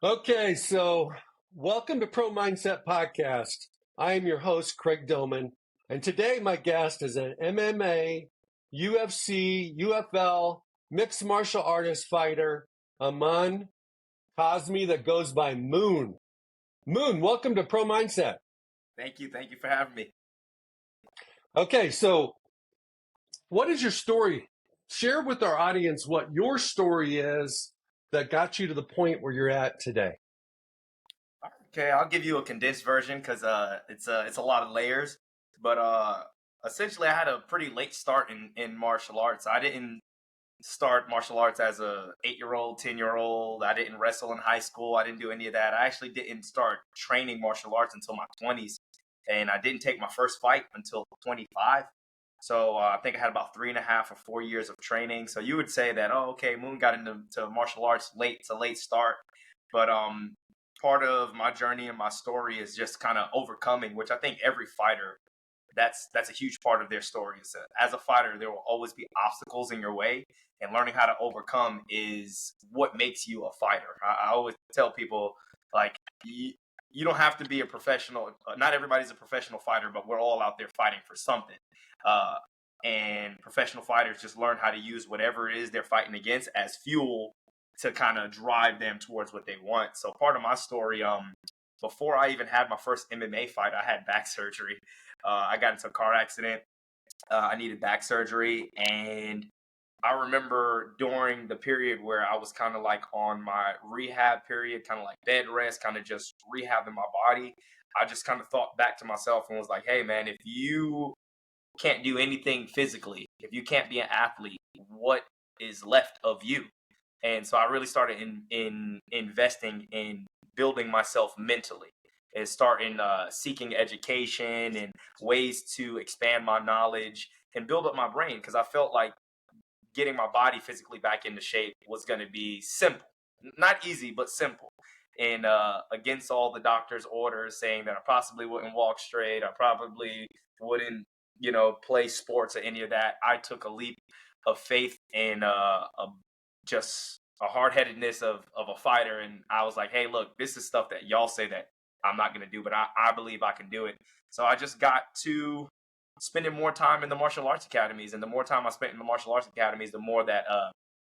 Okay, so welcome to Pro Mindset Podcast. I am your host, Craig Doman, and today my guest is an MMA, UFC, UFL, mixed martial artist fighter, Amun Cosme that goes by Moon. Moon, welcome to Pro Mindset. Thank you. Thank you for having me. Okay, so what is your story? Share with our audience what your story is that got you to the point where you're at today. Okay, I'll give you a condensed version because it's a lot of layers. But essentially, I had a pretty late start in martial arts. I didn't start martial arts as a 8-year-old, 10-year-old. I didn't wrestle in high school. I didn't do any of that. I actually didn't start training martial arts until my 20s, and I didn't take my first fight until 25. So I think I had about 3.5 or 4 years of training. So you would say that, oh, okay, Moon got into martial arts late. It's a late start, but part of my journey and my story is just kind of overcoming, which I think every fighter, that's a huge part of their story. Is that as a fighter, there will always be obstacles in your way, and learning how to overcome is what makes you a fighter. I always tell people, like, you don't have to be a professional. Not everybody's a professional fighter, but we're all out there fighting for something. Uh, and professional fighters just learn how to use whatever it is they're fighting against as fuel to kind of drive them towards what they want. So part of my story, before I even had my first MMA fight, I had back surgery. I got into a car accident. I needed back surgery, and I remember during the period where I was kind of like on my rehab period, kind of like bed rest, kind of just rehabbing my body. I just kind of thought back to myself and was like, hey, man, if you can't do anything physically, if you can't be an athlete, what is left of you? And so I really started in investing in building myself mentally and starting seeking education and ways to expand my knowledge and build up my brain because I felt like getting my body physically back into shape was going to be simple, not easy, but simple. And against all the doctor's orders saying that I possibly wouldn't walk straight, I probably wouldn't, play sports or any of that, I took a leap of faith and just a hard headedness of a fighter. And I was like, hey, look, this is stuff that y'all say that I'm not going to do, but I believe I can do it. So I just got to spending more time in the martial arts academies, and the more time I spent in the martial arts academies, the more that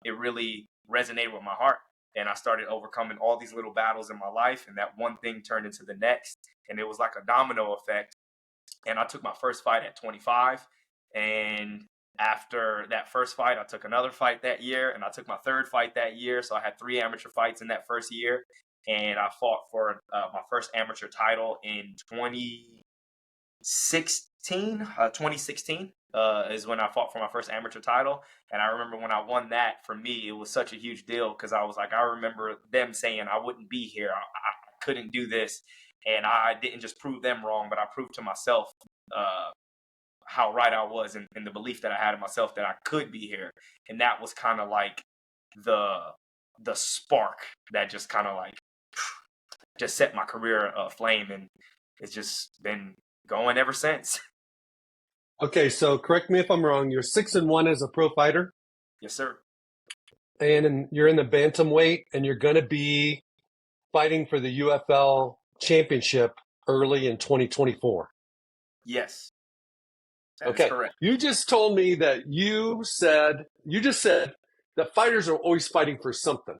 it really resonated with my heart. And I started overcoming all these little battles in my life, and that one thing turned into the next, and it was like a domino effect. And I took my first fight at 25, and after that first fight, I took another fight that year, and I took my third fight that year. So I had 3 amateur fights in that first year, and I fought for my first amateur title in 2016 is when I fought for my first amateur title. And I remember when I won that, for me, it was such a huge deal because I was like, I remember them saying I wouldn't be here. I couldn't do this. And I didn't just prove them wrong, but I proved to myself how right I was and the belief that I had in myself that I could be here. And that was kind of like the spark that just kind of like just set my career aflame. And it's just been going ever since. Okay, so correct me if I'm wrong. You're 6-1 as a pro fighter, Yes, sir. and you're in the bantamweight, and you're going to be fighting for the UFL championship early in 2024. Yes, that is Okay, correct. you just told me that you just said that fighters are always fighting for something.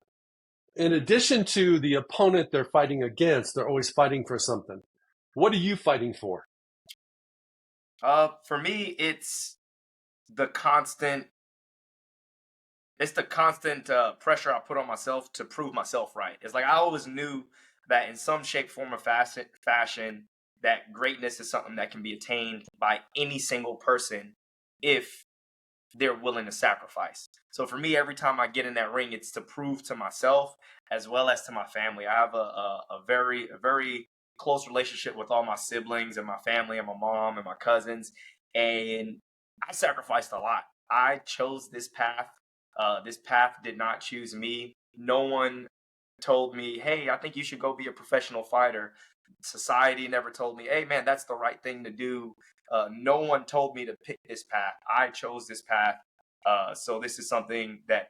In addition to the opponent they're fighting against, they're always fighting for something. What are you fighting for? For me, the constant it's the constant pressure I put on myself to prove myself right. It's like I always knew that in some shape, form, or fashion, that greatness is something that can be attained by any single person if they're willing to sacrifice. So for me, every time I get in that ring, it's to prove to myself as well as to my family. I have a very close relationship with all my siblings and my family and my mom and my cousins, and I sacrificed a lot. I chose this path. This path did not choose me. No one told me, hey, I think you should go be a professional fighter. Society never told me, hey, man, that's the right thing to do. No one told me to pick this path. I chose this path. So this is something that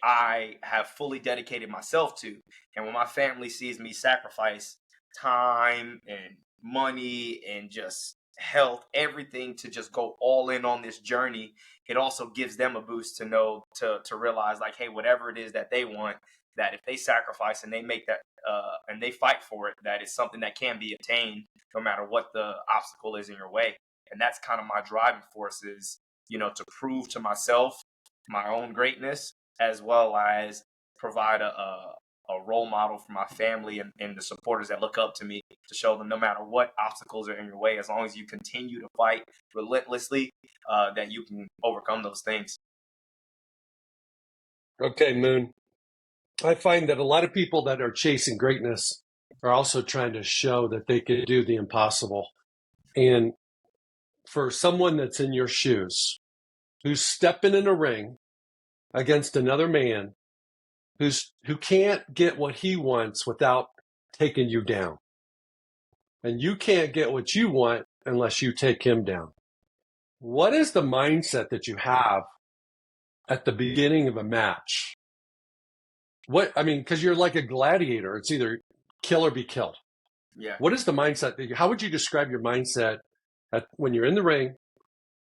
I have fully dedicated myself to. And when my family sees me sacrifice time and money and just health, everything to just go all in on this journey, it also gives them a boost to know to realize like, hey, whatever it is that they want, that if they sacrifice and they make that and they fight for it, that it's something that can be attained no matter what the obstacle is in your way. And that's kind of my driving force is, to prove to myself my own greatness, as well as provide a role model for my family and the supporters that look up to me, to show them no matter what obstacles are in your way, as long as you continue to fight relentlessly, that you can overcome those things. Okay, Moon. I find that a lot of people that are chasing greatness are also trying to show that they can do the impossible. And for someone that's in your shoes, who's stepping in a ring against another man who can't get what he wants without taking you down, and you can't get what you want unless you take him down. What is the mindset that you have at the beginning of a match? Because you're like a gladiator. It's either kill or be killed. Yeah. What is the mindset? How would you describe your mindset when you're in the ring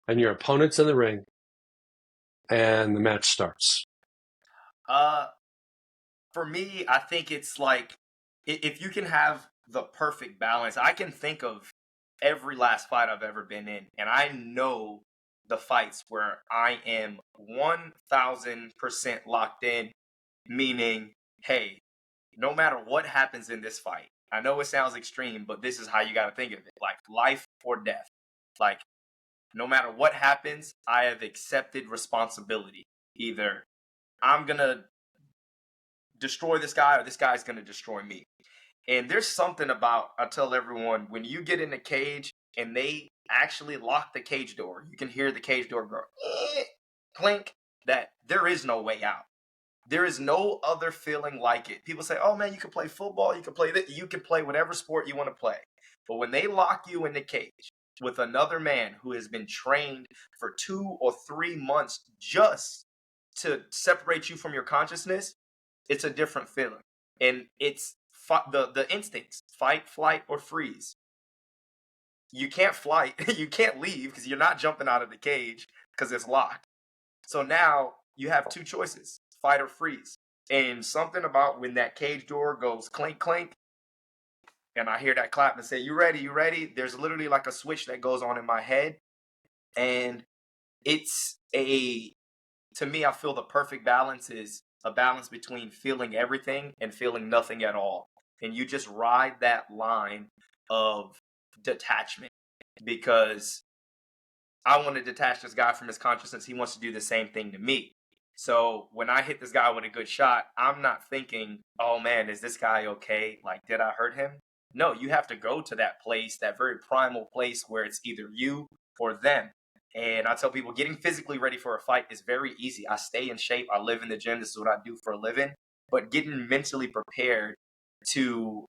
and your opponent's in the ring and the match starts? For me, I think it's like if you can have the perfect balance. I can think of every last fight I've ever been in, and I know the fights where I am 1000% locked in, meaning, hey, no matter what happens in this fight, I know it sounds extreme, but this is how you got to think of it, like life or death. Like, no matter what happens, I have accepted responsibility. Either I'm going to destroy this guy or this guy's going to destroy me. And there's something about, I tell everyone, when you get in a cage and they actually lock the cage door, you can hear the cage door go clink, that there is no way out. There is no other feeling like it. People say, oh man, you can play football, you can play this, you can play whatever sport you want to play. But when they lock you in the cage with another man who has been trained for 2 or 3 months just to separate you from your consciousness, it's a different feeling. And it's the instincts, fight, flight, or freeze. You can't flight, you can't leave because you're not jumping out of the cage because it's locked. So now you have 2 choices, fight or freeze. And something about when that cage door goes clink, clink, and I hear that clap and say, you ready, you ready? There's literally like a switch that goes on in my head. And to me, I feel the perfect balance is a balance between feeling everything and feeling nothing at all. And you just ride that line of detachment, because I want to detach this guy from his consciousness. He wants to do the same thing to me. So when I hit this guy with a good shot, I'm not thinking, oh man, is this guy okay? Like, did I hurt him? No, you have to go to that place, that very primal place where it's either you or them. And I tell people, getting physically ready for a fight is very easy. I stay in shape. I live in the gym. This is what I do for a living. But getting mentally prepared to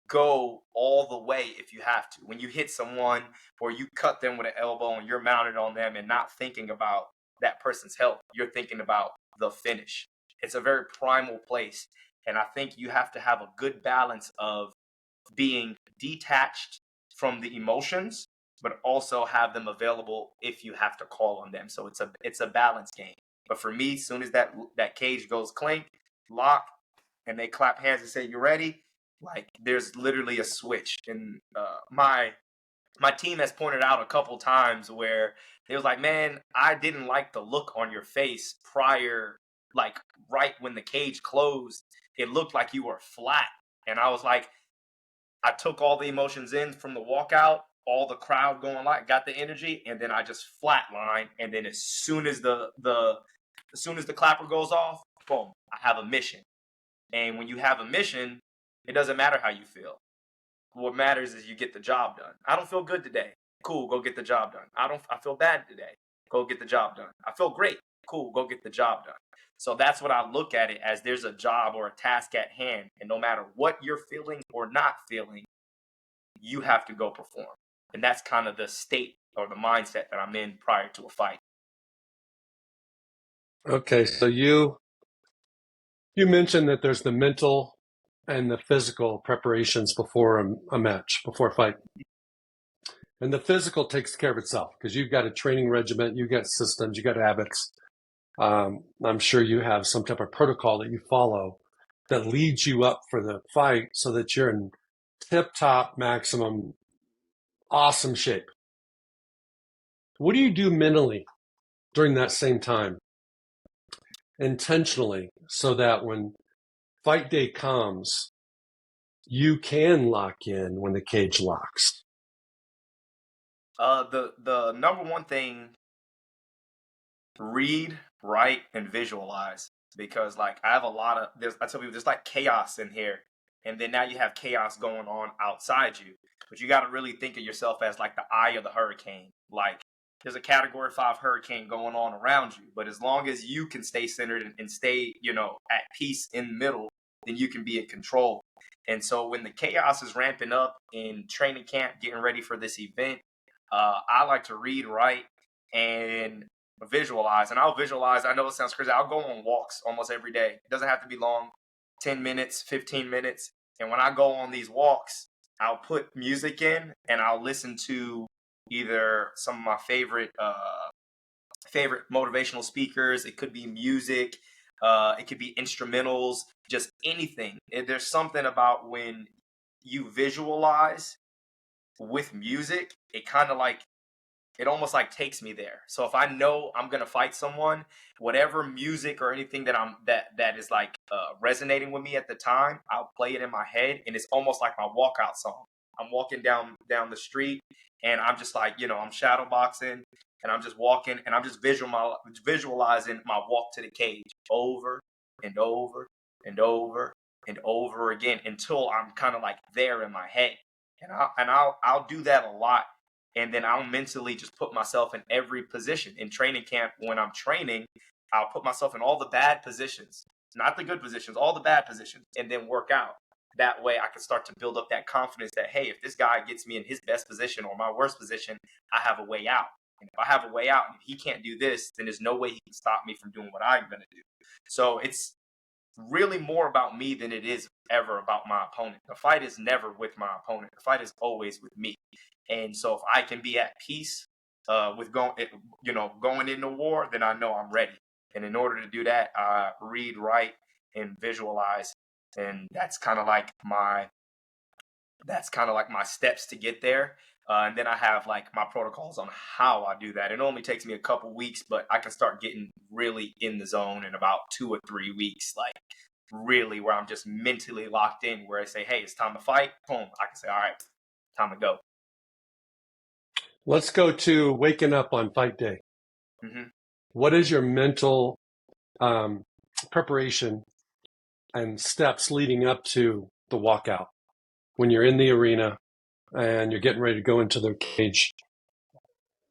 go all the way if you have to. When you hit someone or you cut them with an elbow and you're mounted on them and not thinking about that person's health, you're thinking about the finish. It's a very primal place. And I think you have to have a good balance of being detached from the emotions, but also have them available if you have to call on them. So it's a balance game. But for me, as soon as that cage goes clink, lock, and they clap hands and say, you ready? Like, there's literally a switch. And my team has pointed out a couple times where it was like, man, I didn't like the look on your face prior, like right when the cage closed. It looked like you were flat. And I was like, I took all the emotions in from the walkout, all the crowd going like, got the energy, and then I just flatline. And then as soon as the clapper goes off, boom, I have a mission. And when you have a mission, it doesn't matter how you feel. What matters is you get the job done. I don't feel good today. Cool, go get the job done. I feel bad today. Go get the job done. I feel great. Cool, go get the job done. So that's what I look at it as. There's a job or a task at hand, and no matter what you're feeling or not feeling, you have to go perform. And that's kind of the state or the mindset that I'm in prior to a fight. Okay, so you You mentioned that there's the mental and the physical preparations before a match, before a fight. And the physical takes care of itself because you've got a training regimen, you've got systems, you've got habits. I'm sure you have some type of protocol that you follow that leads you up for the fight so that you're in tip top, maximum, awesome shape. What do you do mentally during that same time, intentionally, so that when fight day comes, you can lock in when the cage locks? The number one thing, read, write, and visualize. Because like I have a lot of I tell people there's like chaos in here. And then now you have chaos going on outside you. But you gotta really think of yourself as like the eye of the hurricane. Like there's a category 5 hurricane going on around you. But as long as you can stay centered and stay, at peace in the middle, then you can be in control. And so when the chaos is ramping up in training camp, getting ready for this event, I like to read, write, and visualize. And I'll visualize. I know it sounds crazy. I'll go on walks almost every day. It doesn't have to be long, 10 minutes, 15 minutes. And when I go on these walks, I'll put music in and I'll listen to either some of my favorite motivational speakers. It could be music. It could be instrumentals, just anything. There's something about when you visualize with music, it almost like takes me there. So if I know I'm gonna fight someone, whatever music or anything that is like resonating with me at the time, I'll play it in my head, and it's almost like my walkout song. I'm walking down the street, and I'm just like, I'm shadow boxing, and I'm just walking, and I'm just visualizing my walk to the cage over and over and over and over again until I'm kind of like there in my head, and I'll do that a lot, and then I'll mentally just put myself in every position. In training camp, when I'm training, I'll put myself in all the bad positions, not the good positions, all the bad positions, and then work out. That way I can start to build up that confidence that, hey, if this guy gets me in his best position or my worst position, I have a way out. And if I have a way out and if he can't do this, then there's no way he can stop me from doing what I'm going to do. So it's really more about me than it is ever about my opponent. The fight is never with my opponent. The fight is always with me. And so if I can be at peace with going into war, then I know I'm ready. And in order to do that, I read, write, and visualize, and that's kind of like my steps to get there. And then I have like my protocols on how I do that. It only takes me a couple weeks, but I can start getting really in the zone in about 2 or 3 weeks, like really where I'm just mentally locked in, where I say, hey, it's time to fight. Boom. I can say, all right, time to go. Let's go to waking up on fight day. Mm-hmm. What is your mental preparation and steps leading up to the walkout when you're in the arena and you're getting ready to go into the cage?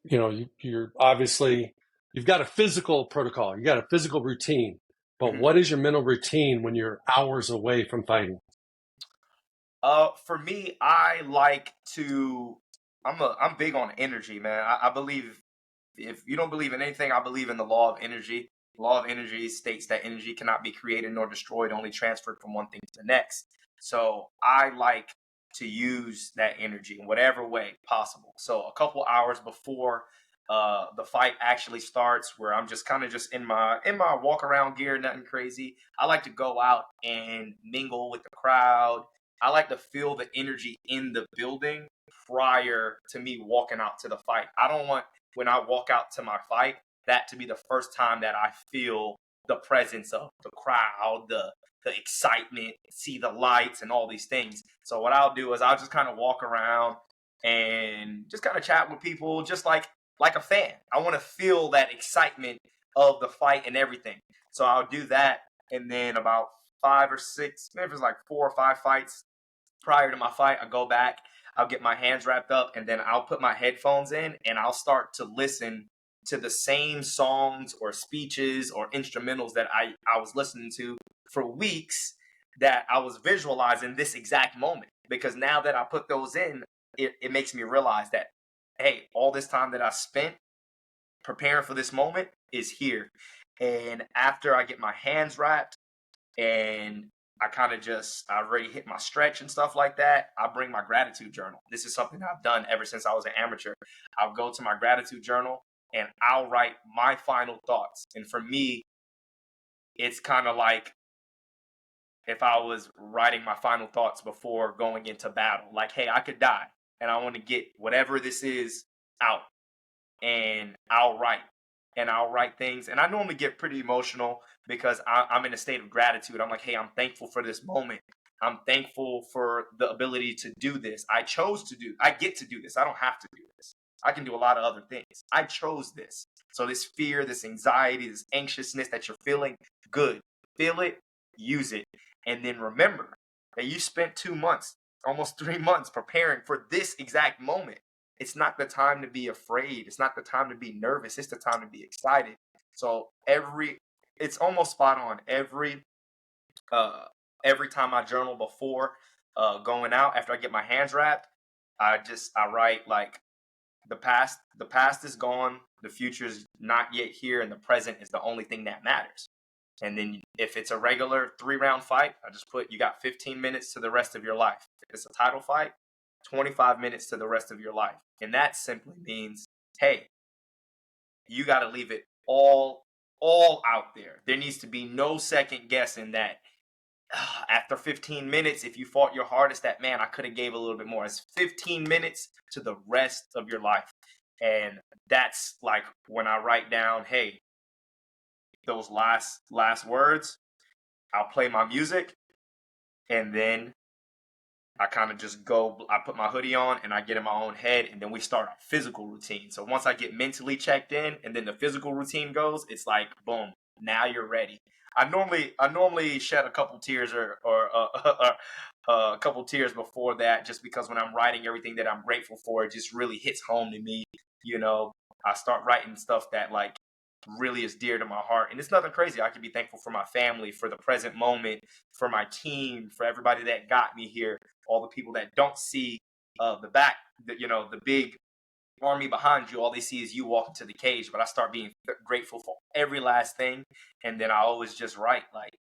You're obviously, you've got a physical protocol, you got a physical routine, but Mm-hmm. what is your mental routine when you're hours away from fighting? For me, I like to. I'm big on energy, man. I believe if you don't believe in anything, I believe in the law of energy. The law of energy states that energy cannot be created nor destroyed, only transferred from one thing to the next. So I like to use that energy in whatever way possible. So a couple hours before the fight actually starts, where I'm just kind of just in my walk around gear, nothing crazy. I like to go out and mingle with the crowd. I like to feel the energy in the building prior to me walking out to the fight. I don't want when I walk out to my fight that to be the first time that I feel the presence of the crowd, the excitement, see the lights and all these things. So what I'll do is I'll just kind of walk around and just kind of chat with people, just like a fan. I want to feel that excitement of the fight and everything. So I'll do that, and then about 5 or 6, maybe it's like 4 or 5 fights prior to my fight, I go back, I'll get my hands wrapped up, and then I'll put my headphones in and I'll start to listen to the same songs or speeches or instrumentals that I was listening to for weeks, that I was visualizing this exact moment. Because now that I put those in, it makes me realize that, hey, all this time that I spent preparing for this moment is here. And after I get my hands wrapped, and I already hit my stretch and stuff like that. I bring my gratitude journal. This is something I've done ever since I was an amateur. I'll go to my gratitude journal and I'll write my final thoughts. And for me, it's kind of like if I was writing my final thoughts before going into battle. Like, hey, I could die and I want to get whatever this is out. And I'll write things. And I normally get pretty emotional because I'm in a state of gratitude. I'm like, hey, I'm thankful for this moment. I'm thankful for the ability to do this. I get to do this. I don't have to do this. I can do a lot of other things. I chose this. So this fear, this anxiety, this anxiousness that you're feeling, good. Feel it, use it. And then remember that you spent 2 months, almost 3 months preparing for this exact moment. It's not the time to be afraid. It's not the time to be nervous. It's the time to be excited. So it's almost spot on. Every time I journal before going out, after I get my hands wrapped, I write like the past is gone, the future is not yet here, and the present is the only thing that matters. And then if it's a regular 3-round fight, I just put you got 15 minutes to the rest of your life. If it's a title fight, 25 minutes to the rest of your life. And that simply means, hey, you got to leave it all out there. There needs to be no second guessing that after 15 minutes, if you fought your hardest, that man, I could have gave a little bit more. It's 15 minutes to the rest of your life. And that's like when I write down, hey, those last words, I'll play my music, and then I kind of just go, I put my hoodie on and I get in my own head, and then we start our physical routine. So once I get mentally checked in and then the physical routine goes, it's like, boom, now you're ready. I normally shed a couple tears or a couple tears before that, just because when I'm writing everything that I'm grateful for, it just really hits home to me. You know, I start writing stuff that like really is dear to my heart. And it's nothing crazy. I can be thankful for my family, for the present moment, for my team, for everybody that got me here, all the people that don't see the big army behind you. All they see is you walking to the cage. But I start being grateful for every last thing. And then I always just write like,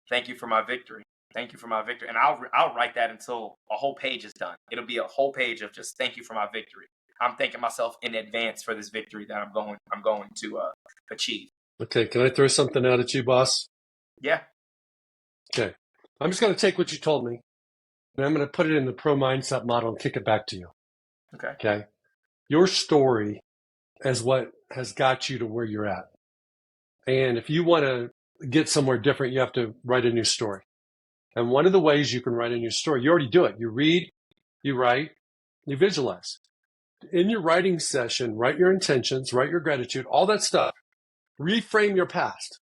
thank you for my victory. Thank you for my victory. And I'll write that until a whole page is done. It'll be a whole page of just thank you for my victory. I'm thanking myself in advance for this victory that I'm going to achieve. Okay, can I throw something out at you, boss? Yeah. Okay. I'm just going to take what you told me, and I'm going to put it in the pro mindset model and kick it back to you. Okay. Your story is what has got you to where you're at. And if you want to get somewhere different, you have to write a new story. And one of the ways you can write a new story, you already do it. You read, you write, you visualize. In your writing session, write your intentions, write your gratitude, all that stuff. Reframe your past.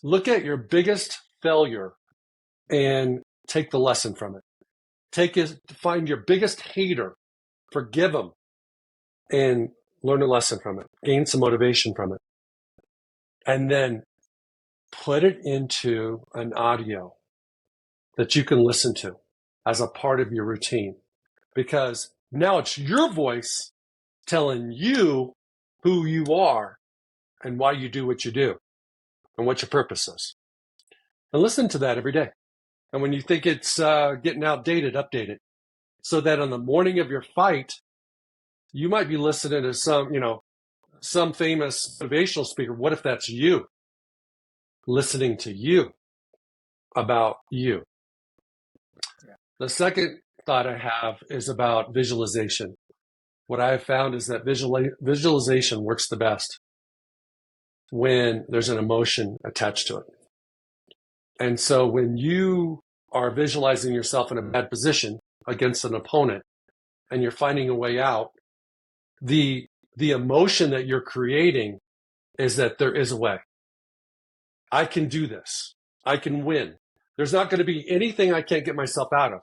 Look at your biggest failure and take the lesson from it. Find your biggest hater, forgive them, and learn a lesson from it. Gain some motivation from it. And then put it into an audio that you can listen to as a part of your routine. Because now it's your voice telling you who you are and why you do what you do and what your purpose is. And listen to that every day. And when you think it's getting outdated, update it. So that on the morning of your fight, you might be listening to some famous motivational speaker. What if that's you? Listening to you about you. Yeah. The second thought I have is about visualization. What I have found is that visualization works the best when there's an emotion attached to it. And so when you are visualizing yourself in a bad position against an opponent and you're finding a way out, the emotion that you're creating is that there is a way. I can do this. I can win. There's not going to be anything I can't get myself out of.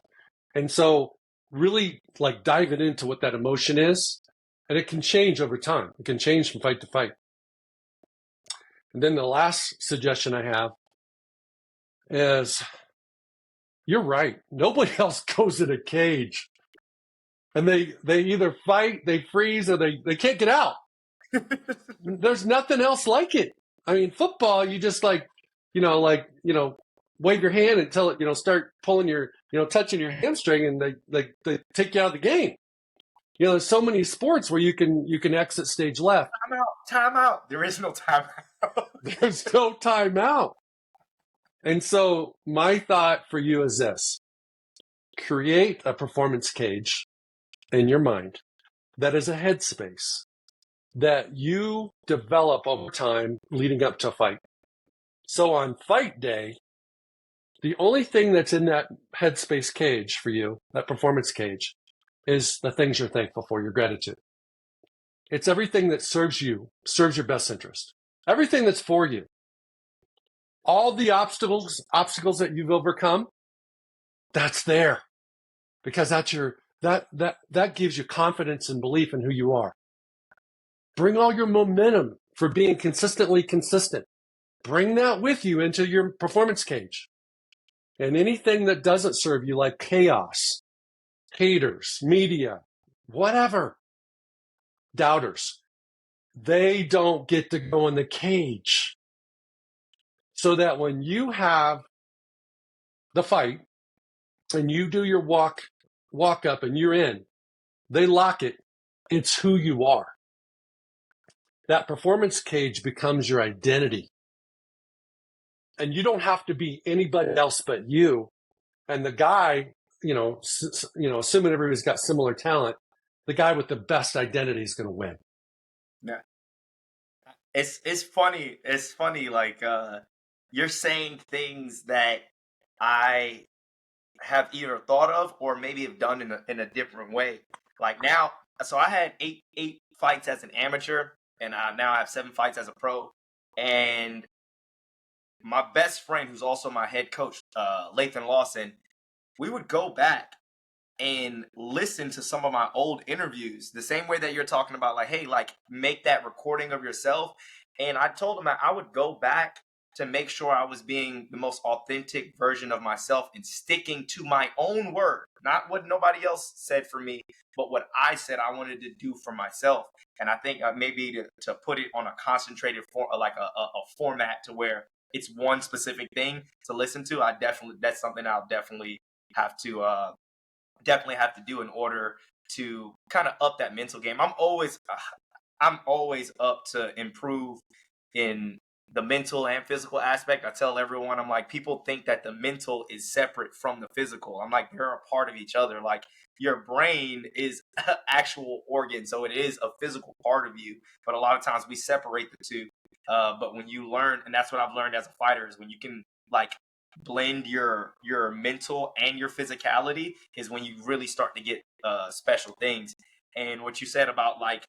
And so really like diving into what that emotion is, and it can change over time. It can change from fight to fight. And then the last suggestion I have is, you're right. Nobody else goes in a cage. And they either fight, they freeze, or they can't get out. There's nothing else like it. I mean, football, you just wave your hand until it, start pulling your, touching your hamstring, and they take you out of the game. There's so many sports where you can exit stage left. Time out. There is no time out. There's no timeout. And so my thought for you is this: create a performance cage in your mind that is a headspace that you develop over time leading up to a fight. So on fight day, the only thing that's in that headspace cage for you, that performance cage, is the things you're thankful for, your gratitude. It's everything that serves your best interest. Everything that's for you. All the obstacles that you've overcome, that's there. Because that gives you confidence and belief in who you are. Bring all your momentum for being consistently consistent. Bring that with you into your performance cage. And anything that doesn't serve you, like chaos, haters, media, whatever, doubters, they don't get to go in the cage. So that when you have the fight and you do your walk up and you're in, they lock it. It's who you are. That performance cage becomes your identity. And you don't have to be anybody else but you. And the guy, assuming everybody's got similar talent, the guy with the best identity is going to win. Yeah. It's funny. It's funny. Like, you're saying things that I have either thought of or maybe have done in a different way. Like now, so I had eight fights as an amateur, and now I have 7 fights as a pro. And my best friend, who's also my head coach, Lathan Lawson, we would go back and listen to some of my old interviews the same way that you're talking about, like, hey, like, make that recording of yourself. And I told him that I would go back to make sure I was being the most authentic version of myself and sticking to my own word, not what nobody else said for me, but what I said I wanted to do for myself. And I think maybe to put it on a concentrated like a format to where it's one specific thing to listen to, that's something I'll definitely have to do in order to kind of up that mental game. I'm always up to improve in the mental and physical aspect. I tell everyone, I'm like, people think that the mental is separate from the physical. I'm like, they're a part of each other. Like, your brain is an actual organ, so it is a physical part of you. But a lot of times we separate the two. But when you learn, and that's what I've learned as a fighter, is when you can like blend your mental and your physicality, is when you really start to get special things. And what you said about like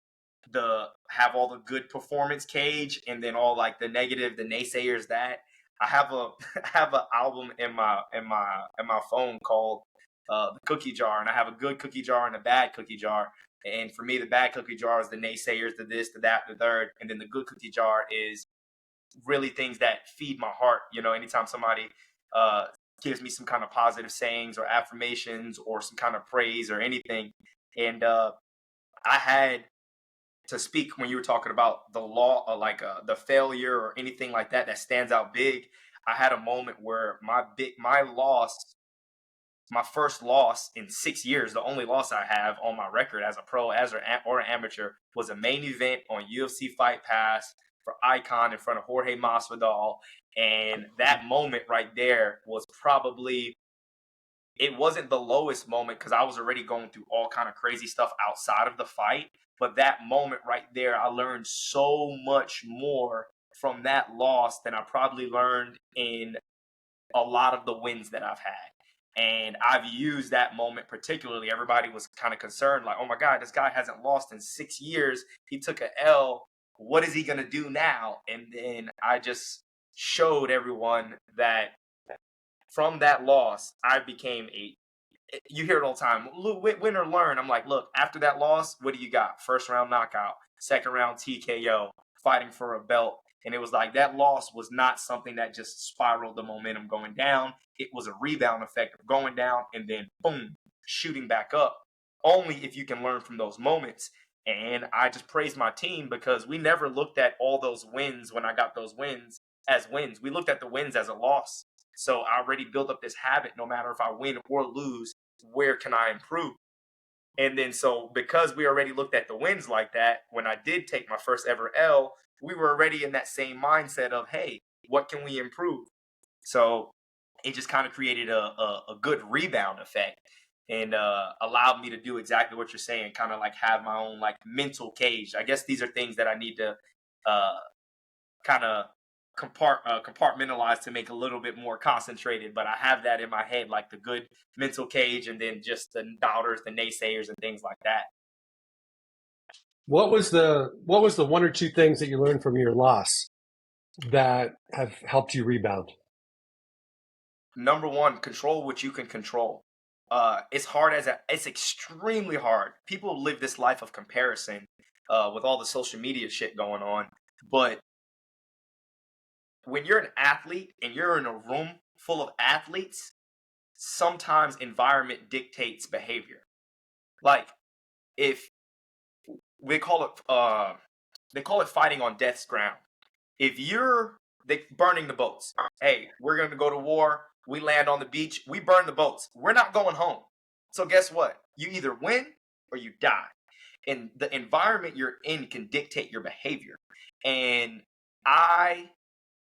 have all the good performance cage and then all like the negative, the naysayers, that I have an album in my phone called the Cookie Jar, and I have a good cookie jar and a bad cookie jar. And for me, the bad cookie jar is the naysayers, the this, the that, the third, and then the good cookie jar is really things that feed my heart. Anytime somebody gives me some kind of positive sayings or affirmations or some kind of praise or anything. And I had to speak when you were talking about the law, the failure or anything like that stands out big. I had a moment where my first loss in 6 years, the only loss I have on my record as a pro, or an amateur, was a main event on UFC Fight Pass for Icon in front of Jorge Masvidal. And that moment right there was probably, it wasn't the lowest moment because I was already going through all kind of crazy stuff outside of the fight. But that moment right there, I learned so much more from that loss than I probably learned in a lot of the wins that I've had. And I've used that moment particularly. Everybody was kind of concerned, like, oh my God, this guy hasn't lost in 6 years. He took an L. What is he going to do now? And then I just showed everyone that from that loss, I became you hear it all the time, win or learn. I'm like, look, after that loss, what do you got? First round knockout, second round TKO, fighting for a belt. And it was like that loss was not something that just spiraled the momentum going down. It was a rebound effect of going down and then boom, shooting back up. Only if you can learn from those moments. And I just praised my team because we never looked at all those wins when I got those wins as wins. We looked at the wins as a loss. So I already built up this habit. No matter if I win or lose, where can I improve? And then so because we already looked at the wins like that, when I did take my first ever L, we were already in that same mindset of, hey, what can we improve? So it just kind of created a good rebound effect and allowed me to do exactly what you're saying, kind of like have my own like mental cage. I guess these are things that I need to uh, kind of compartmentalize to make a little bit more concentrated. But I have that in my head, like the good mental cage, and then just the doubters, the naysayers, and things like that. What was the one or two things that you learned from your loss that have helped you rebound? Number one, control what you can control. It's hard it's extremely hard. People live this life of comparison with all the social media shit going on. But when you're an athlete and you're in a room full of athletes, sometimes environment dictates behavior. Like if they call it fighting on death's ground. If you're burning the boats, hey, we're going to go to war. We land on the beach. We burn the boats. We're not going home. So guess what? You either win or you die. And the environment you're in can dictate your behavior. And I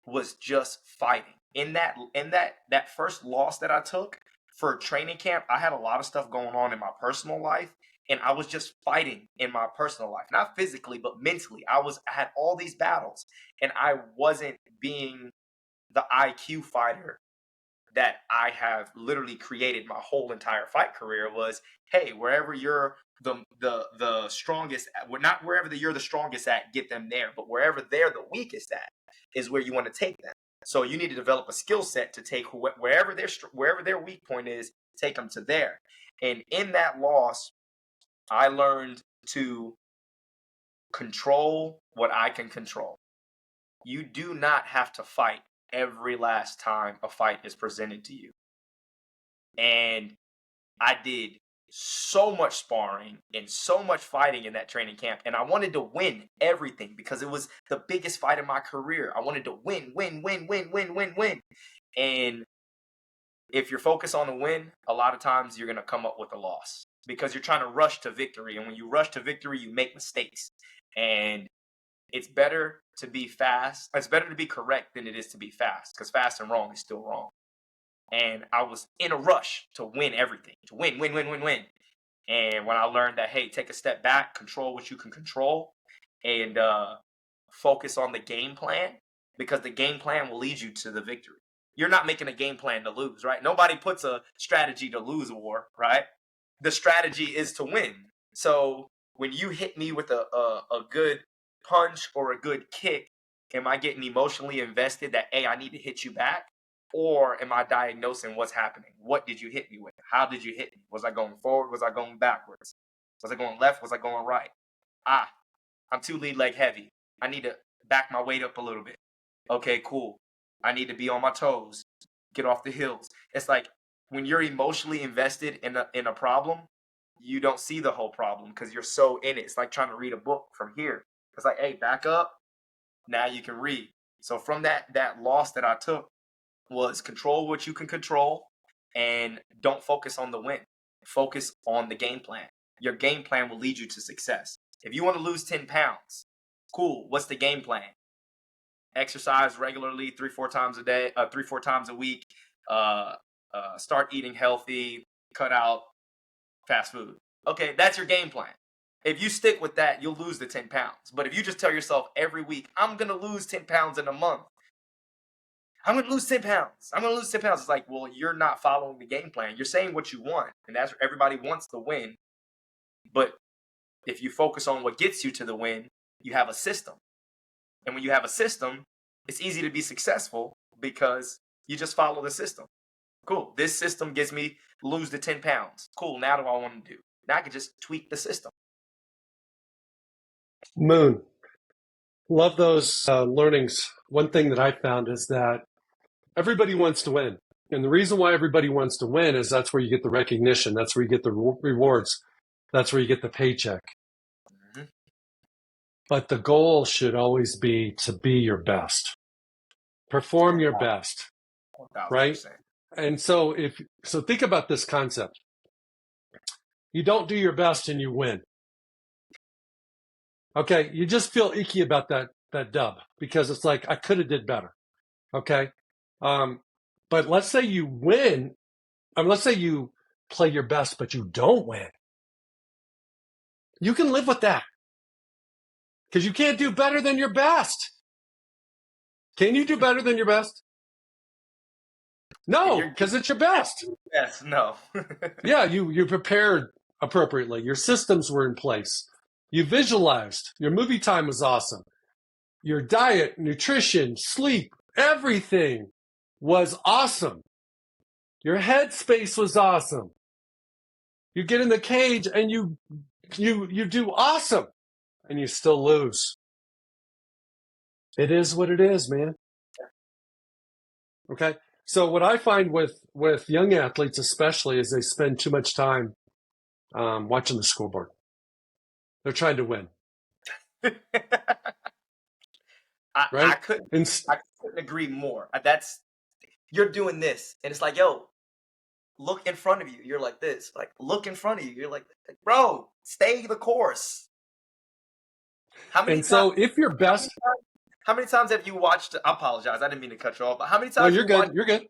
was just fighting. In that first loss that I took for training camp, I had a lot of stuff going on in my personal life, and I was just fighting in my personal life, not physically but mentally. I had all these battles, and I wasn't being the IQ fighter that I have literally created my whole entire fight career. Was, hey, wherever you're the strongest, not wherever you're the strongest at, get them there, but wherever they're the weakest at is where you want to take them. So you need to develop a skill set to take wherever their weak point is, take them to there. And in that loss, I learned to control what I can control. You do not have to fight every last time a fight is presented to you. And I did so much sparring and so much fighting in that training camp. And I wanted to win everything because it was the biggest fight of my career. I wanted to win, win, win, win, win, win, win. And if you're focused on the win, a lot of times you're going to come up with a loss because you're trying to rush to victory. And when you rush to victory, you make mistakes. And it's better to be fast. It's better to be correct than it is to be fast, because fast and wrong is still wrong. And I was in a rush to win everything, to win, win, win, win, win. And when I learned that, hey, take a step back, control what you can control, and focus on the game plan, because the game plan will lead you to the victory. You're not making a game plan to lose, right? Nobody puts a strategy to lose a war, right? The strategy is to win. So when you hit me with a good punch or a good kick, am I getting emotionally invested that, hey, I need to hit you back? Or am I diagnosing what's happening? What did you hit me with? How did you hit me? Was I going forward? Was I going backwards? Was I going left? Was I going right? I'm too lead leg heavy. I need to back my weight up a little bit. Okay, cool. I need to be on my toes. Get off the heels. It's like when you're emotionally invested in a problem, you don't see the whole problem because you're so in it. It's like trying to read a book from here. It's like, hey, back up. Now you can read. So from that loss that I took was control what you can control and don't focus on the win. Focus on the game plan. Your game plan will lead you to success. If you want to lose 10 pounds, cool. What's the game plan? Exercise regularly 3-4 times a day, 3-4 times a week. Start eating healthy. Cut out fast food. Okay, that's your game plan. If you stick with that, you'll lose the 10 pounds. But if you just tell yourself every week, I'm going to lose 10 pounds in a month. I'm going to lose 10 pounds. I'm going to lose 10 pounds. It's like, well, you're not following the game plan. You're saying what you want. And that's everybody wants the win. But if you focus on what gets you to the win, you have a system. And when you have a system, it's easy to be successful because you just follow the system. Cool. This system gets me lose the 10 pounds. Cool. Now what do I want to do? Now I can just tweak the system. Moon, love those learnings. One thing that I found is that everybody wants to win. And the reason why everybody wants to win is that's where you get the recognition. That's where you get the rewards. That's where you get the paycheck. Mm-hmm. But the goal should always be to be your best. Perform your best. right? 1000%. And so think about this concept. You don't do your best and you win. Okay, you just feel icky about that dub because it's like I could have did better. Okay, but let's say you win. Let's say you play your best, but you don't win. You can live with that because you can't do better than your best. Can you do better than your best? No, because it's your best. Yes, no. Yeah, you prepared appropriately. Your systems were in place. You visualized. Your movie time was awesome. Your diet, nutrition, sleep, everything was awesome. Your headspace was awesome. You get in the cage and you do awesome, and you still lose. It is what it is, man. Okay. So what I find with young athletes, especially, is they spend too much time watching the scoreboard. They're trying to win, I right? couldn't agree more. You're doing this, and it's like, yo, look in front of you. You're like this. Like, look in front of you. You're like, bro, stay the course. So if you're best, how many times have you watched? I apologize, I didn't mean to cut you off. But how many times? No, you're good. You're good.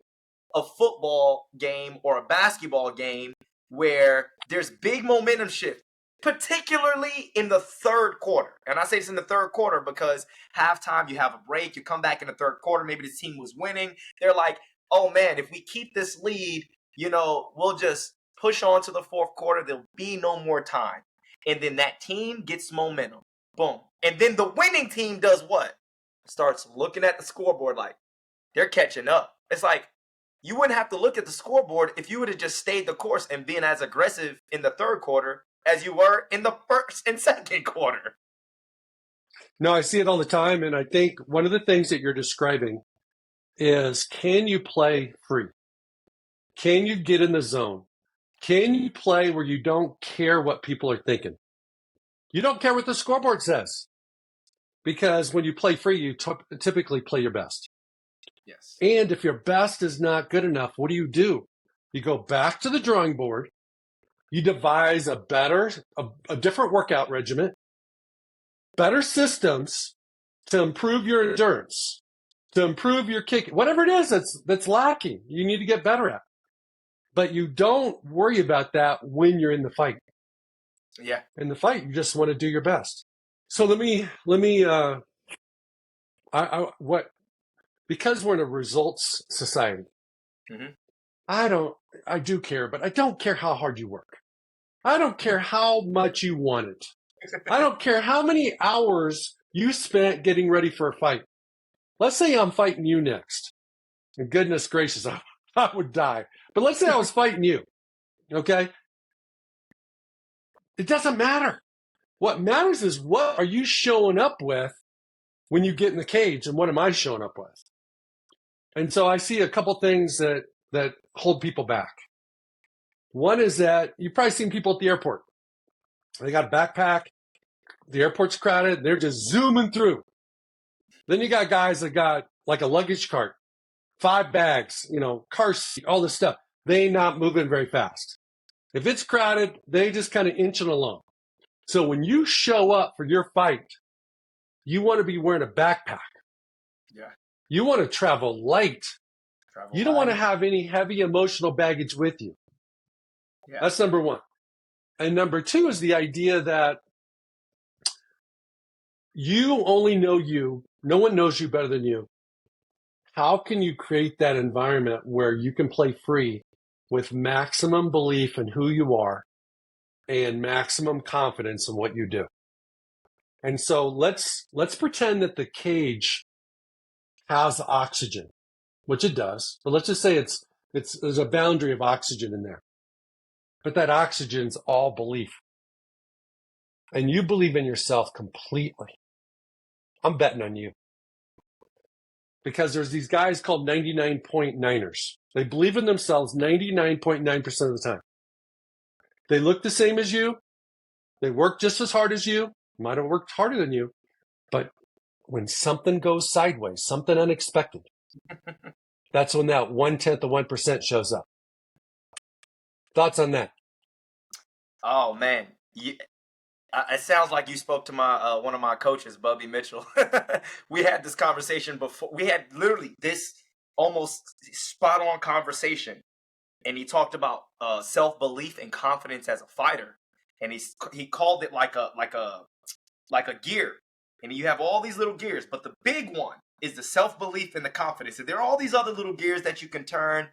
A football game or a basketball game where there's big momentum shift, particularly in the third quarter. And I say this in the third quarter because halftime, you have a break, you come back in the third quarter, maybe the team was winning. They're like, oh man, if we keep this lead, we'll just push on to the fourth quarter. There'll be no more time. And then that team gets momentum. Boom. And then the winning team does what? Starts looking at the scoreboard like they're catching up. It's like, you wouldn't have to look at the scoreboard if you would have just stayed the course and been as aggressive in the third quarter as you were in the first and second quarter. No, I see it all the time. And I think one of the things that you're describing is, can you play free? Can you get in the zone? Can you play where you don't care what people are thinking? You don't care what the scoreboard says. Because when you play free, you typically play your best. Yes. And if your best is not good enough, what do? You go back to the drawing board. You devise a different workout regimen, better systems to improve your endurance, to improve your kick, whatever it is that's lacking, you need to get better at. But you don't worry about that when you're in the fight. Yeah. In the fight, you just want to do your best. So let me because we're in a results society, mm-hmm. I do care, but I don't care how hard you work. I don't care how much you want it. I don't care how many hours you spent getting ready for a fight. Let's say I'm fighting you next. And goodness gracious, I would die. But let's say I was fighting you. Okay? It doesn't matter. What matters is, what are you showing up with when you get in the cage, and what am I showing up with? And so I see a couple things that hold people back. One is that you've probably seen people at the airport. They got a backpack. The airport's crowded. They're just zooming through. Then you got guys that got like a luggage cart, 5 bags, car seat, all this stuff. They ain't not moving very fast. If it's crowded, they just kind of inching along. So when you show up for your fight, you want to be wearing a backpack. Yeah. You want to travel light. You don't want to have any heavy emotional baggage with you. Yeah. That's number one. And number two is the idea that you only know you. No one knows you better than you. How can you create that environment where you can play free with maximum belief in who you are and maximum confidence in what you do? And so let's pretend that the cage has oxygen, which it does. But let's just say there's a boundary of oxygen in there. But that oxygen's all belief. And you believe in yourself completely. I'm betting on you. Because there's these guys called 99.9ers. They believe in themselves 99.9% of the time. They look the same as you. They work just as hard as you. Might have worked harder than you. But when something goes sideways, something unexpected, That's when that 0.1% shows up. Thoughts on that? Oh man, it sounds like you spoke to my one of my coaches, Bubby Mitchell. We had this conversation before. We had literally this almost spot on conversation, and he talked about self belief and confidence as a fighter, and he called it like a gear, and you have all these little gears, but the big one is the self belief and the confidence. And there are all these other little gears that you can turn,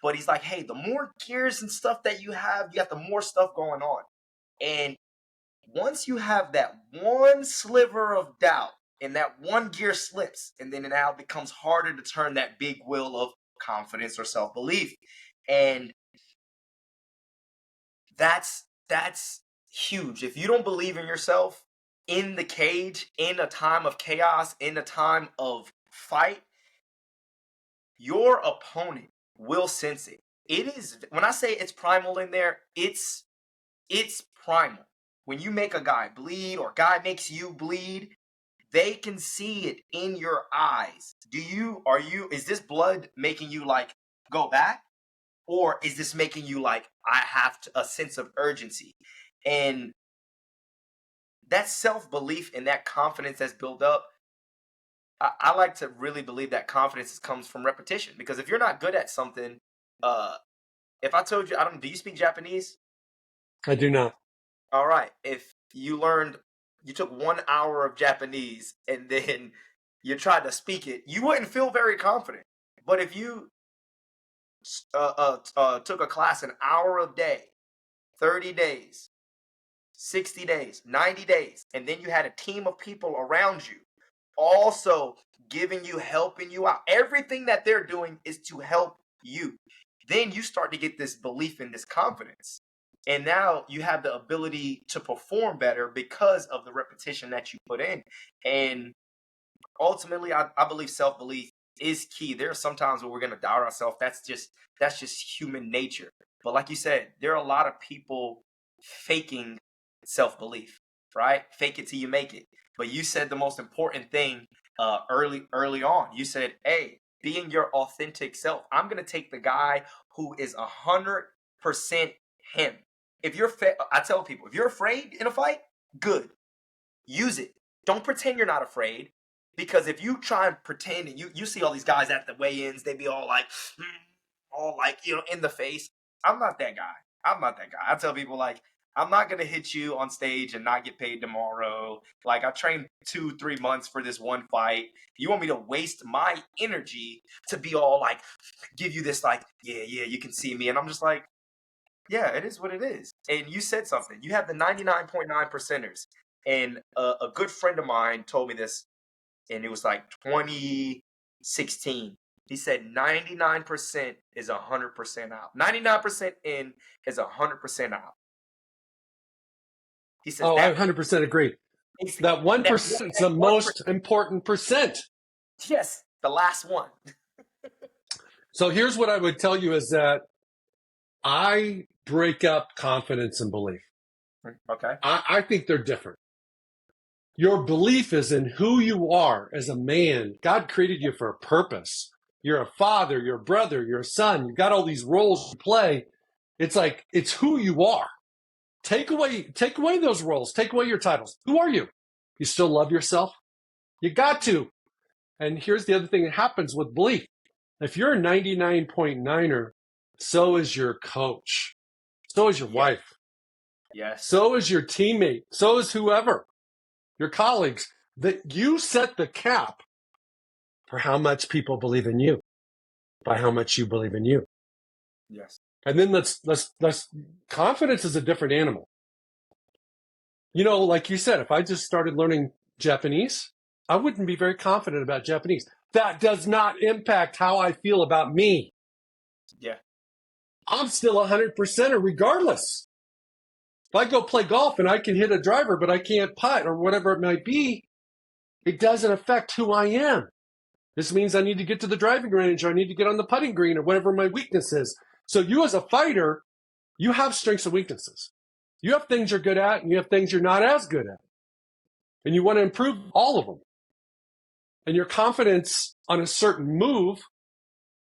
but he's like, hey, the more gears and stuff that you have, you got the more stuff going on, and once you have that one sliver of doubt and that one gear slips, and then it now becomes harder to turn that big wheel of confidence or self-belief. And that's huge. If you don't believe in yourself in the cage, in a time of chaos, in a time of fight, your opponent will sense it. It is, when I say it's primal in there, it's primal. When you make a guy bleed or guy makes you bleed, they can see it in your eyes. Is this blood making you like go back? Or is this making you like, a sense of urgency? And that self-belief and that confidence that's built up, I like to really believe that confidence comes from repetition. Because if you're not good at something, if I told you, do you speak Japanese? I do not. All right. If you took 1 hour of Japanese and then you tried to speak it, you wouldn't feel very confident. But if you took a class an hour a day, 30 days, 60 days, 90 days, and then you had a team of people around you also giving you, helping you out. Everything that they're doing is to help you. Then you start to get this belief and this confidence. And now you have the ability to perform better because of the repetition that you put in. And ultimately, I believe self-belief is key. There are some times where we're going to doubt ourselves. That's just human nature. But like you said, there are a lot of people faking self-belief, right? Fake it till you make it. But you said the most important thing early on. You said, hey, being your authentic self. I'm going to take the guy who is 100% him. I tell people, if you're afraid in a fight, good. Use it. Don't pretend you're not afraid. Because if you try and pretend, and you see all these guys at the weigh-ins, they be all like, in the face. I'm not that guy. I tell people, like, I'm not going to hit you on stage and not get paid tomorrow. Like, I trained 2-3 months for this one fight. You want me to waste my energy to be all like, give you this, like, yeah, you can see me. And I'm just like, yeah, it is what it is. And you said something. You have the 99.9 percenters. And a good friend of mine told me this, and it was like 2016. He said 99% is 100% out. 99% in is 100% out. He says I 100% agree. That 1% is the most important percent. Yes, the last one. So here's what I would tell you is that I break up confidence and belief. Okay. I think they're different. Your belief is in who you are as a man. God created you for a purpose. You're a father, you're a brother, you're a son. You've got all these roles to play. It's like, it's who you are. Take away those roles. Take away your titles. Who are you? You still love yourself? You got to. And here's the other thing that happens with belief. If you're a 99.9er, so is your coach. So is your wife. Yes. So is your teammate. So is whoever. Your colleagues. That you set the cap for how much people believe in you, by how much you believe in you. Yes. And then let's confidence is a different animal. You know, like you said, if I just started learning Japanese, I wouldn't be very confident about Japanese. That does not impact how I feel about me. Yeah. I'm still 100%er regardless. If I go play golf and I can hit a driver, but I can't putt or whatever it might be, it doesn't affect who I am. This means I need to get to the driving range, or I need to get on the putting green, or whatever my weakness is. So you as a fighter, you have strengths and weaknesses. You have things you're good at, and you have things you're not as good at. And you want to improve all of them. And your confidence on a certain move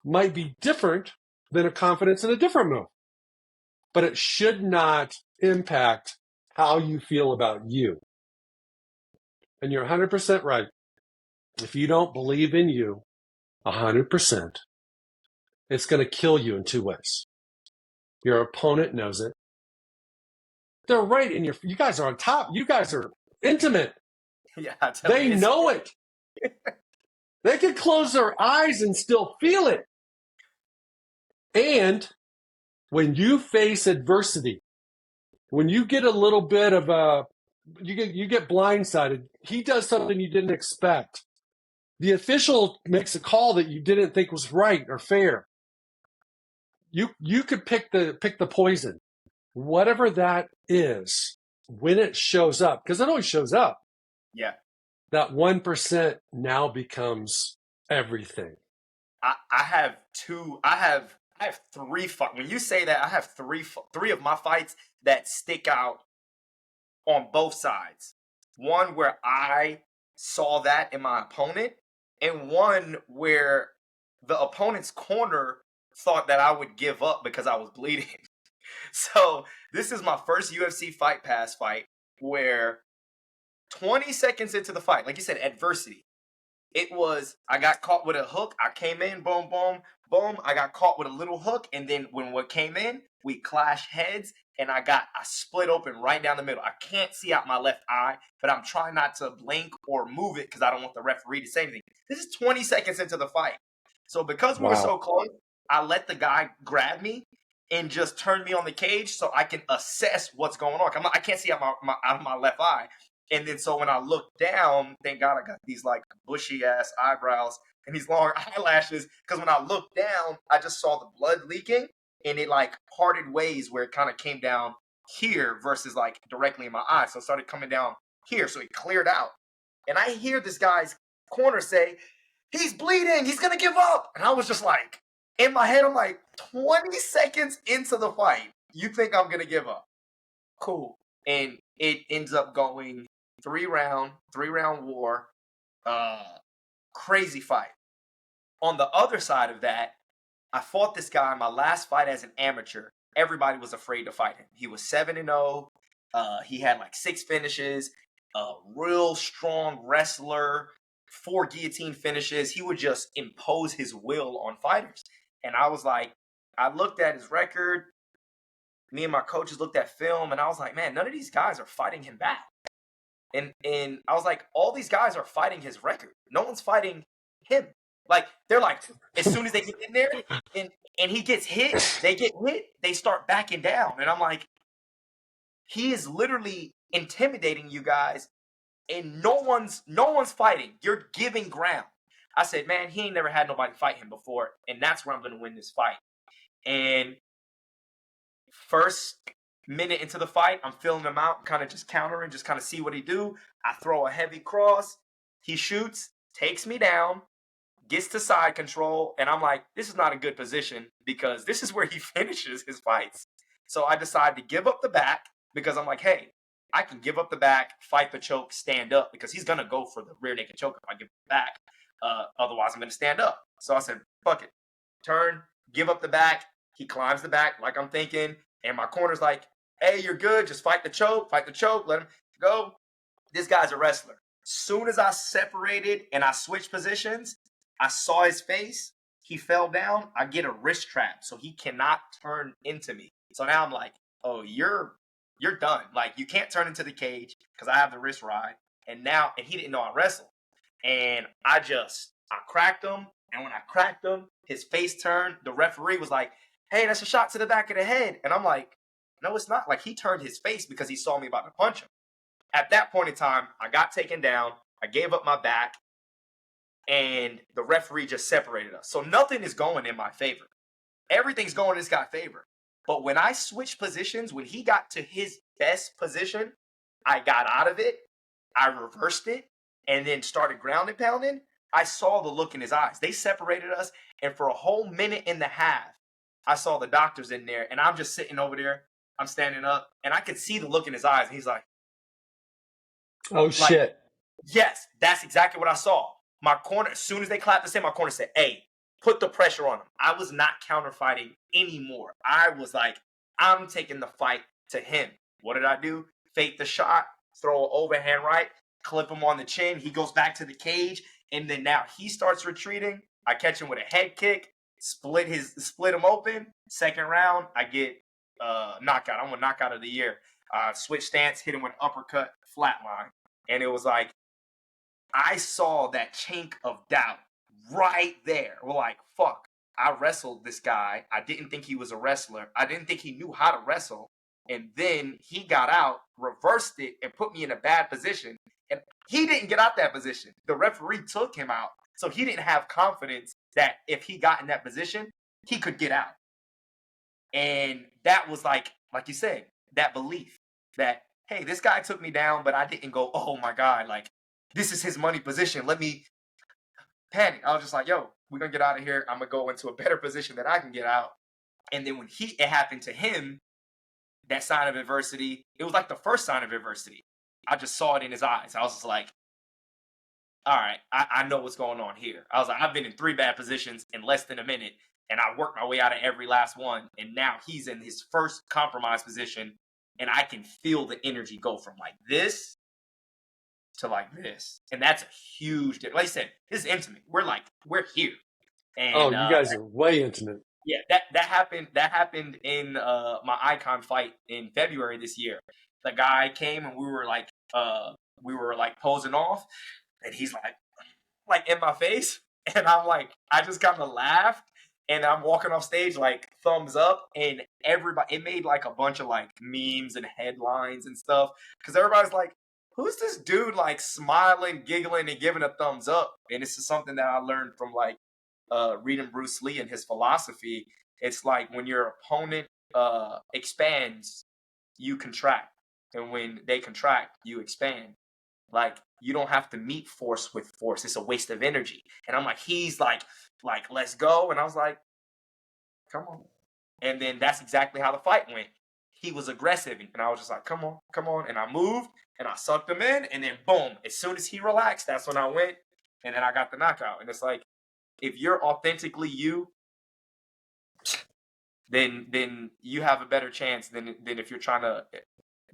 might be different than a confidence in a different move. But it should not impact how you feel about you. And you're 100% right. If you don't believe in you 100%, it's going to kill you in two ways. Your opponent knows it. They're right in you guys are on top. You guys are intimate. Yeah, I tell They you, know it. They can close their eyes and still feel it. And when you face adversity, when you get a little bit of you get blindsided, he does something you didn't expect. The official makes a call that you didn't think was right or fair. You could pick the poison, whatever that is, when it shows up, because it always shows up. yeah. That 1% now becomes everything. I have two. I have three. When you say that, I have three of my fights that stick out on both sides. One where I saw that in my opponent, and one where the opponent's corner thought that I would give up because I was bleeding. So this is my first UFC Fight Pass fight where 20 seconds into the fight, like you said, adversity. It was, I got caught with a hook. I came in, boom, boom, boom. I got caught with a little hook. And then when what came in, we clashed heads and I split open right down the middle. I can't see out my left eye, but I'm trying not to blink or move it because I don't want the referee to say anything. This is 20 seconds into the fight. So because we were so close, I let the guy grab me and just turn me on the cage so I can assess what's going on. I can't see out out of my left eye. And then so when I look down, thank God I got these like bushy ass eyebrows and these long eyelashes. Because when I looked down, I just saw the blood leaking and it like parted ways where it kind of came down here versus like directly in my eye. So it started coming down here. So it cleared out. And I hear this guy's corner say, he's bleeding. He's going to give up. And I was just like, in my head, I'm like, 20 seconds into the fight, you think I'm going to give up? Cool. And it ends up going three round war, crazy fight. On the other side of that, I fought this guy my last fight as an amateur. Everybody was afraid to fight him. He was 7-0. He had like 6 finishes, a real strong wrestler, 4 guillotine finishes. He would just impose his will on fighters. And I was like, I looked at his record. Me and my coaches looked at film and I was like, man, none of these guys are fighting him back. And I was like, all these guys are fighting his record. No one's fighting him. Like, they're like, as soon as they get in there and he gets hit, they start backing down. And I'm like, he is literally intimidating you guys and no one's fighting. You're giving ground. I said, man, he ain't never had nobody fight him before. And that's where I'm going to win this fight. And first minute into the fight, I'm feeling him out, kind of just countering, just kind of see what he do. I throw a heavy cross. He shoots, takes me down, gets to side control, and I'm like, this is not a good position because this is where he finishes his fights. So I decide to give up the back because I'm like, hey, I can give up the back, fight the choke, stand up because he's going to go for the rear naked choke if I give the back. Otherwise, I'm going to stand up. So I said, fuck it. Turn, give up the back. He climbs the back like I'm thinking. And my corner's like, hey, you're good. Just fight the choke, let him go. This guy's a wrestler. Soon as I separated and I switched positions, I saw his face. He fell down. I get a wrist trap, so he cannot turn into me. So now I'm like, oh, you're done. Like, you can't turn into the cage because I have the wrist ride. And he didn't know I wrestled. And I cracked him. And when I cracked him, his face turned. The referee was like, hey, that's a shot to the back of the head. And I'm like, no, it's not. Like, he turned his face because he saw me about to punch him. At that point in time, I got taken down. I gave up my back. And the referee just separated us. So nothing is going in my favor. Everything's going in this guy's favor. But when I switched positions, when he got to his best position, I got out of it. I reversed it and then started ground and pounding. I saw the look in his eyes. They separated us. And for a whole minute and a half, I saw the doctors in there. And I'm just sitting over there. I'm standing up. And I could see the look in his eyes. And he's like, oh, shit. Yes, that's exactly what I saw. My corner, as soon as they clapped the same, my corner said, hey, put the pressure on him. I was not counterfighting anymore. I was like, I'm taking the fight to him. What did I do? Fake the shot, throw an overhand right, clip him on the chin. He goes back to the cage, and then now he starts retreating. I catch him with a head kick, split him open. Second round, I get knockout. I'm a knockout of the year. Switch stance, hit him with uppercut, flatline, and it was like I saw that chink of doubt right there. We're like, fuck. I wrestled this guy. I didn't think he was a wrestler. I didn't think he knew how to wrestle. And then he got out, reversed it, and put me in a bad position. And he didn't get out that position. The referee took him out. So he didn't have confidence that if he got in that position, he could get out. And that was like you said, that belief that, hey, this guy took me down, but I didn't go, oh my God, like, this is his money position. Let me panic. I was just like, yo, we're going to get out of here. I'm going to go into a better position that I can get out. And then when it happened to him, that sign of adversity, it was like the first sign of adversity. I just saw it in his eyes. I was just like, all right, I know what's going on here. I was like, I've been in 3 bad positions in less than a minute, and I worked my way out of every last one. And now he's in his first compromised position, and I can feel the energy go from like this to like this. And that's a huge difference. Like I said, this is intimate. We're here. And you guys are way intimate. Yeah, that happened in my Icon fight in February this year. The guy came and we were like posing off, and he's like in my face, and I'm like, I just kind of laughed, and I'm walking off stage like thumbs up, and everybody, it made like a bunch of like memes and headlines and stuff, because everybody's like, who's this dude like smiling, giggling, and giving a thumbs up? And this is something that I learned from like reading Bruce Lee and his philosophy. It's like when your opponent expands, you contract, and when they contract, you expand. Like, you don't have to meet force with force. It's a waste of energy. And I'm like, he's like let's go. And I was like, come on. And then that's exactly how the fight went. He was aggressive, and I was just like, come on. And I moved, and I sucked him in, and then boom, as soon as he relaxed, that's when I went, and then I got the knockout. And it's like, if you're authentically you, then you have a better chance than if you're trying to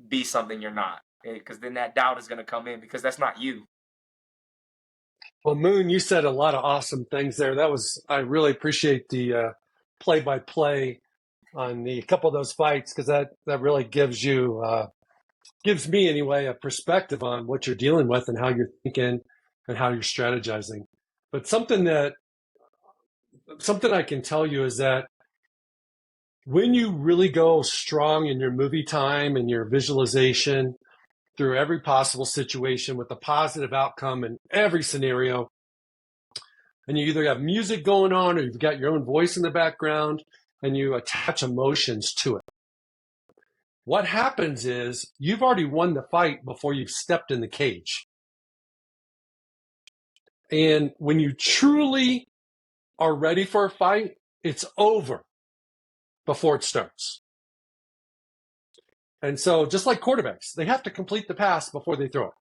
be something you're not. Because then that doubt is going to come in, because that's not you. Well, Moon, you said a lot of awesome things there. I really appreciate the play-by-play on a couple of those fights, because that really gives me anyway a perspective on what you're dealing with and how you're thinking and how you're strategizing. But something I can tell you is that when you really go strong in your movie time and your visualization through every possible situation with a positive outcome in every scenario, and you either have music going on or you've got your own voice in the background and you attach emotions to it, what happens is you've already won the fight before you've stepped in the cage. And when you truly are ready for a fight, it's over before it starts. And so, just like quarterbacks, they have to complete the pass before they throw it.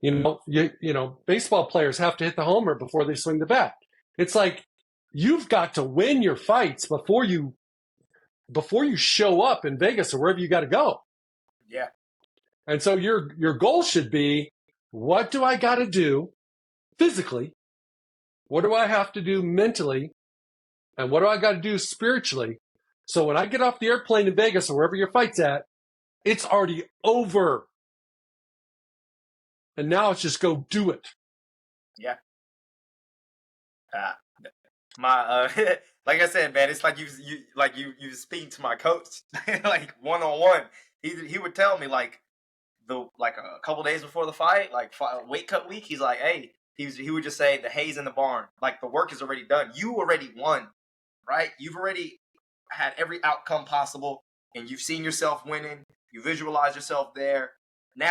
Mm-hmm. You know, baseball players have to hit the homer before they swing the bat. It's like, you've got to win your fights before you show up in Vegas or wherever you got to go. Yeah. And so your goal should be, what do I got to do physically? What do I have to do mentally? And what do I got to do spiritually? So when I get off the airplane in Vegas or wherever your fight's at, it's already over. And now it's just go do it. Yeah. Like I said, man, it's like you speaking to my coach, like one-on-one. He would tell me like a couple days before the fight, like weight cut week. He's like, hey, he would just say, the hay's in the barn. Like, the work is already done. You already won, right? You've already had every outcome possible, and you've seen yourself winning. You visualize yourself there. Now,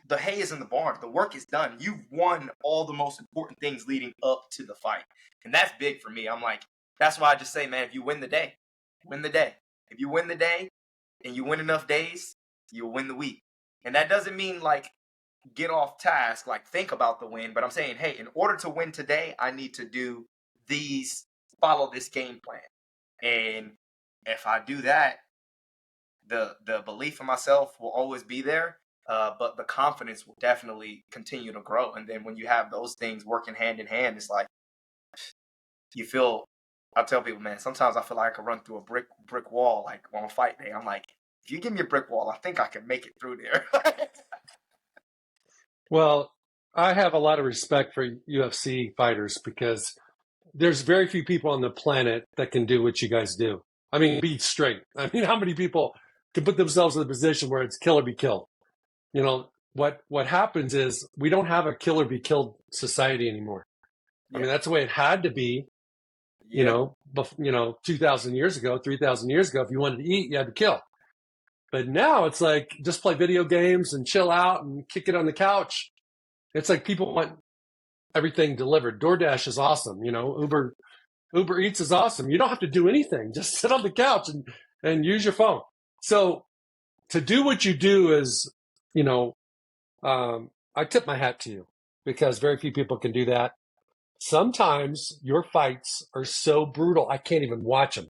the hay is in the barn. The work is done. You've won all the most important things leading up to the fight. And that's big for me. I'm like, that's why I just say, man, if you win the day, win the day. If you win the day and you win enough days, you'll win the week. And that doesn't mean like get off task, like think about the win. But I'm saying, hey, in order to win today, I need to do follow this game plan. And if I do that, the belief in myself will always be there, but the confidence will definitely continue to grow. And then when you have those things working hand in hand, it's like you feel. I tell people, man, sometimes I feel like I could run through a brick wall, like on a fight day. I'm like, if you give me a brick wall, I think I can make it through there. Well, I have a lot of respect for UFC fighters because there's very few people on the planet that can do what you guys do. I mean, be straight. I mean, how many people can put themselves in a position where it's kill or be killed? You know, what happens is we don't have a kill or be killed society anymore. I mean, Yeah, that's the way it had to be, yeah, 2,000 years ago, 3,000 years ago. If you wanted to eat, you had to kill. But now it's like just play video games and chill out and kick it on the couch. It's like people want everything delivered. DoorDash is awesome. Uber Eats is awesome. You don't have to do anything. Just sit on the couch and use your phone. So to do what you do is, I tip my hat to you because very few people can do that. Sometimes your fights are so brutal, I can't even watch them.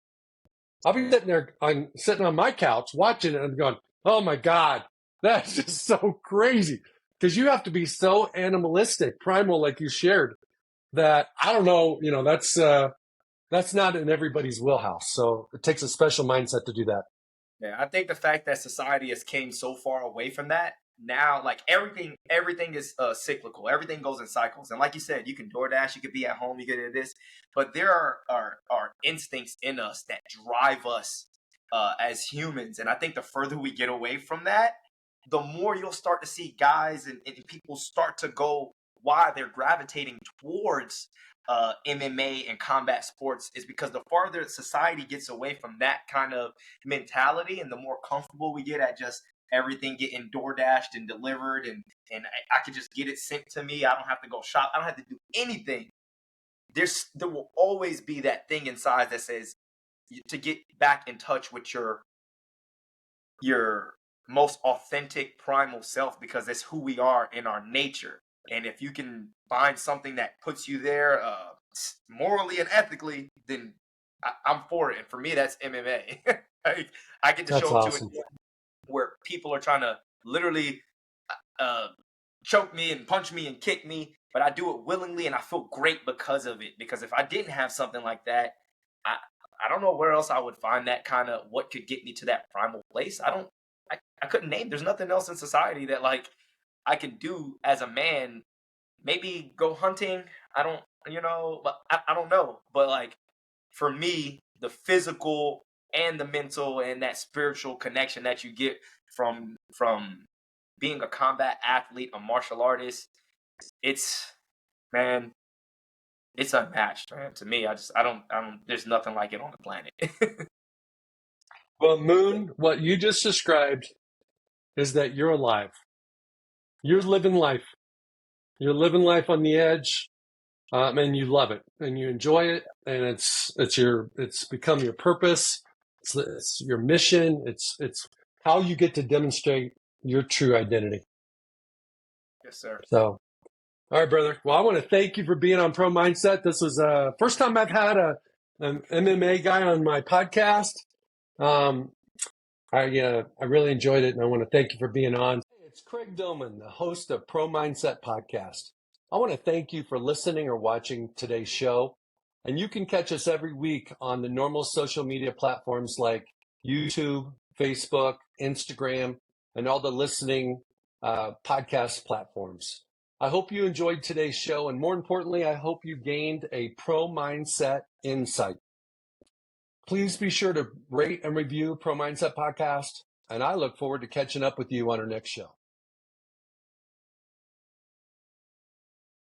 I'll be sitting there, I'm sitting on my couch watching it and going, oh my God, that's just so crazy. Because you have to be so animalistic, primal, like you shared, that I don't know, that's not in everybody's wheelhouse. So it takes a special mindset to do that. yeah. I think the fact that society has came so far away from that now, like everything is cyclical. Everything goes in cycles, and like you said, you can DoorDash, you could be at home, you could do this, but there are instincts in us that drive us as humans, and I think the further we get away from that, the more you'll start to see guys and people start to go why they're gravitating towards MMA and combat sports is because the farther society gets away from that kind of mentality and the more comfortable we get at just everything getting door dashed and delivered and I could just get it sent to me. I don't have to go shop. I don't have to do anything. There will always be that thing inside that says to get back in touch with your most authentic primal self because that's who we are in our nature. And if you can find something that puts you there morally and ethically, then I'm for it. And for me, that's MMA. I get to That's show up to it awesome. where people are trying to literally uh, choke me and punch me and kick me, but I do it willingly and I feel great because of it. Because if I didn't have something like that, I I don't know where else I would find that kind of what could get me to that primal place. I couldn't name. There's nothing else in society that like I can do as a man. Maybe go hunting. I don't, but I don't know. But like for me, the physical and the mental and that spiritual connection that you get from being a combat athlete, a martial artist, it's man, it's unmatched, man. To me, I don't. There's nothing like it on the planet. Well, Moon, what you just described is that you're alive. You're living life. You're living life on the edge, and you love it, and you enjoy it, and it's become your purpose. It's your mission. It's how you get to demonstrate your true identity. Yes, sir. So, all right, brother. Well, I want to thank you for being on Pro Mindset. This was first time I've had an MMA guy on my podcast. Um, I really enjoyed it, and I want to thank you for being on. Hey, it's Craig Dillman, the host of Pro Mindset Podcast. I want to thank you for listening or watching today's show, and you can catch us every week on the normal social media platforms like YouTube, Facebook, Instagram, and all the listening podcast platforms. I hope you enjoyed today's show, and more importantly, I hope you gained a pro mindset insight. Please be sure to rate and review Pro Mindset Podcast, and I look forward to catching up with you on our next show.